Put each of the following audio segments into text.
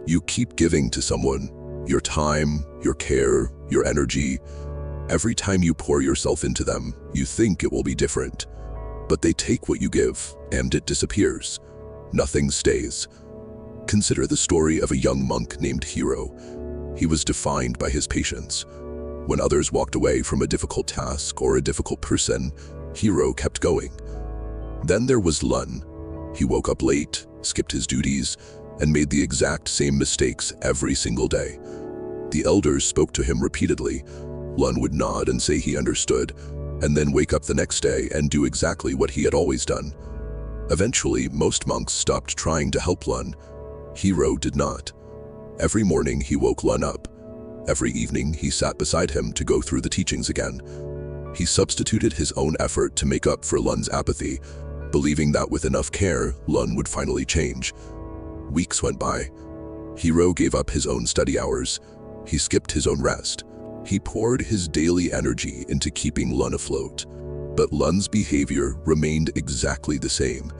You keep giving to someone your time, your care, your energy. Every time you pour yourself into them, you think it will be different. But they take what you give, and it disappears. Nothing stays. Consider the story of a young monk named Hiro. He was defined by his patience. When others walked away from a difficult task or a difficult person, Hiro kept going. Then there was Lun. He woke up late, skipped his duties, and made the exact same mistakes every single day. The elders spoke to him repeatedly. Lun would nod and say he understood, and then wake up the next day and do exactly what he had always done. Eventually, most monks stopped trying to help Lun. Hiro did not. Every morning he woke Lun up. Every evening he sat beside him to go through the teachings again. He substituted his own effort to make up for Lun's apathy, believing that with enough care, Lun would finally change. Weeks went by. Hiro gave up his own study hours. He skipped his own rest. He poured his daily energy into keeping Lun afloat. But Lun's behavior remained exactly the same.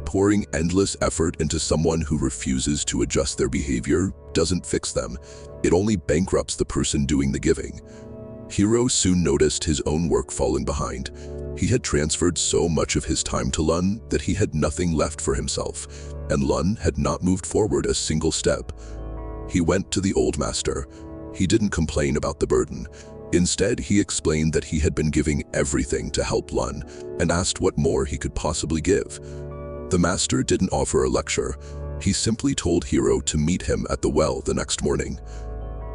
Pouring endless effort into someone who refuses to adjust their behavior doesn't fix them. It only bankrupts the person doing the giving. Hiro soon noticed his own work falling behind. He had transferred so much of his time to Lun that he had nothing left for himself, and Lun had not moved forward a single step. He went to the old master. He didn't complain about the burden. Instead, he explained that he had been giving everything to help Lun and asked what more he could possibly give. The master didn't offer a lecture. He simply told Hiro to meet him at the well the next morning.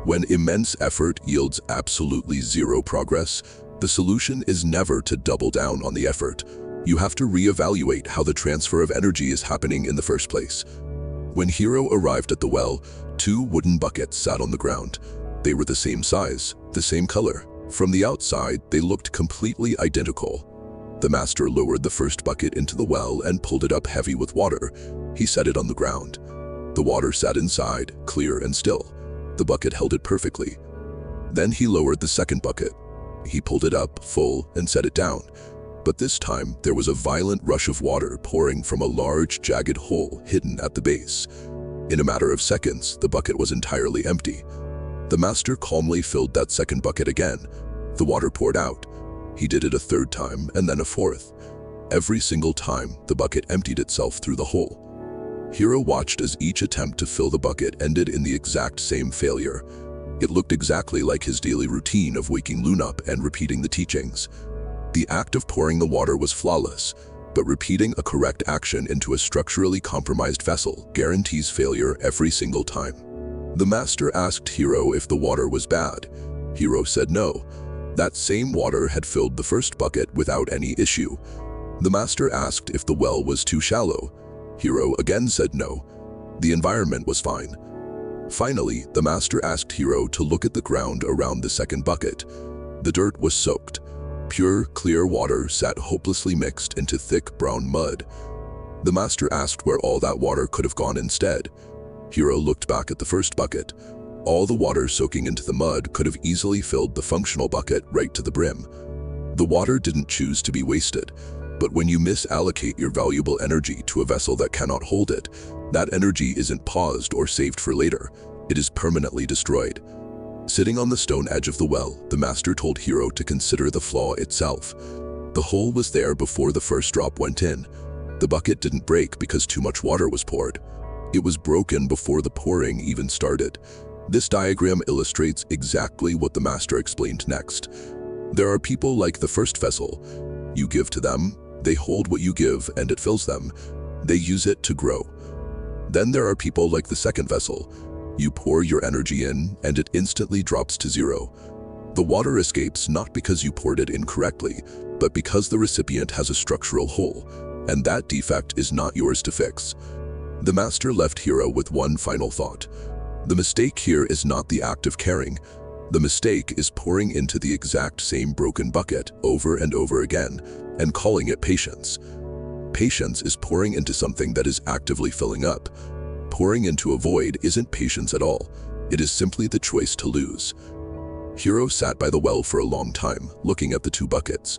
When immense effort yields absolutely zero progress, the solution is never to double down on the effort. You have to reevaluate how the transfer of energy is happening in the first place. When Hiro arrived at the well, 2 wooden buckets sat on the ground. They were the same size, the same color. From the outside, they looked completely identical. The master lowered the first bucket into the well and pulled it up heavy with water. He set it on the ground. The water sat inside, clear and still. The bucket held it perfectly. Then he lowered the second bucket. He pulled it up, full, and set it down. But this time, there was a violent rush of water pouring from a large, jagged hole hidden at the base. In a matter of seconds, the bucket was entirely empty. The master calmly filled that second bucket again. The water poured out. He did it a third time and then a fourth. Every single time, the bucket emptied itself through the hole. Hiro watched as each attempt to fill the bucket ended in the exact same failure. It looked exactly like his daily routine of waking Lun up and repeating the teachings. The act of pouring the water was flawless, but repeating a correct action into a structurally compromised vessel guarantees failure every single time. The master asked Hiro if the water was bad. Hiro said no. That same water had filled the first bucket without any issue. The master asked if the well was too shallow. Hiro again said no. The environment was fine. Finally, the master asked Hiro to look at the ground around the second bucket. The dirt was soaked. Pure, clear water sat hopelessly mixed into thick brown mud. The master asked where all that water could have gone instead. Hiro looked back at the first bucket. All the water soaking into the mud could have easily filled the functional bucket right to the brim. The water didn't choose to be wasted, but when you misallocate your valuable energy to a vessel that cannot hold it, that energy isn't paused or saved for later. It is permanently destroyed. Sitting on the stone edge of the well, the master told Hiro to consider the flaw itself. The hole was there before the first drop went in. The bucket didn't break because too much water was poured. It was broken before the pouring even started. This diagram illustrates exactly what the master explained next. There are people like the first vessel. You give to them, they hold what you give and it fills them. They use it to grow. Then there are people like the second vessel. You pour your energy in and it instantly drops to zero. The water escapes not because you poured it incorrectly, but because the recipient has a structural hole, and that defect is not yours to fix. The master left Hiro with one final thought. The mistake here is not the act of caring. The mistake is pouring into the exact same broken bucket over and over again and calling it patience. Patience is pouring into something that is actively filling up. Pouring into a void isn't patience at all. It is simply the choice to lose. Hiro sat by the well for a long time, looking at the 2 buckets.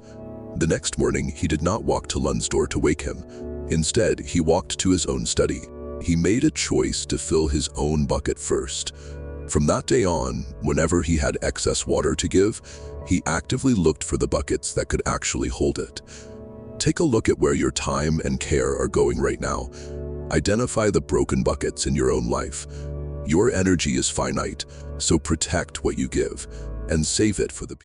The next morning, he did not walk to Lun's door to wake him. Instead, he walked to his own study. He made a choice to fill his own bucket first. From that day on, whenever he had excess water to give, he actively looked for the buckets that could actually hold it. Take a look at where your time and care are going right now. Identify the broken buckets in your own life. Your energy is finite, so protect what you give and save it for the